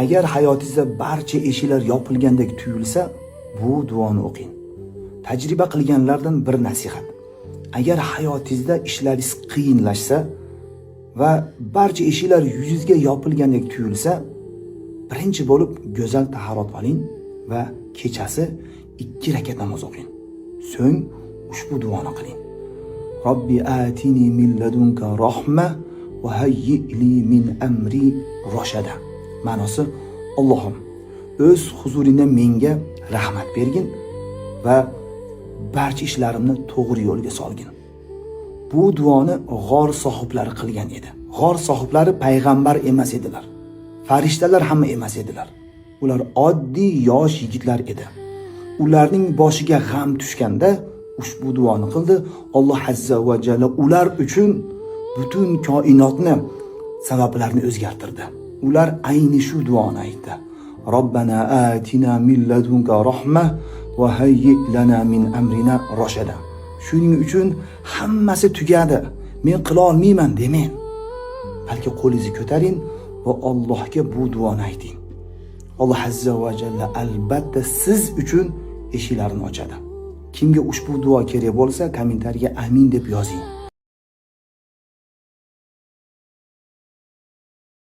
Agar hayotingizda barcha eshiklar yopilgandek tuyulsa, bu duoni o'qing. Tajriba qilganlardan bir nasihat. Agar hayotingizda ishlaringiz qiyinlashsa va barcha eshiklar yuzingizga yopilgandek tuyulsa, birinchi bo'lib go'zal tahorat oling va kechasi 2 rakat namoz o'qing. So'ng ushbu duoni qiling. Robbi atini min ladunka rahma va hayyi li min amri rashada. Ma'nosi: Allohim, o'z huzuringdan menga rahmat bergin va barcha ishlarimni to'g'ri yo'lga solgin. Bu duoni g'or sohiblari qilgan edi. G'or sohiblari payg'ambar emas edilar. Farishtalar ham emas edilar. Ular oddiy yosh yigitlar edi. Ularning boshiga g'am tushganda ushbu duoni qildi. Alloh azza va jalla ular uchun butun koinotni sabablarini o'zgartirdi. Ular ayni shu duoni aytdi. Robbana atina min ladunka rahma va hayyi lana min amrina rashada. Shuning uchun hammasi tugadi. Men qila olmayman demang. Balki qo'lingizni ko'taring va Allohga bu duoni ayting. Alloh azza va jalla albatta siz uchun eshiklarini ochadi. Kimga ushbu duo kerak bo'lsa, kommentariyaga amin deb yozing.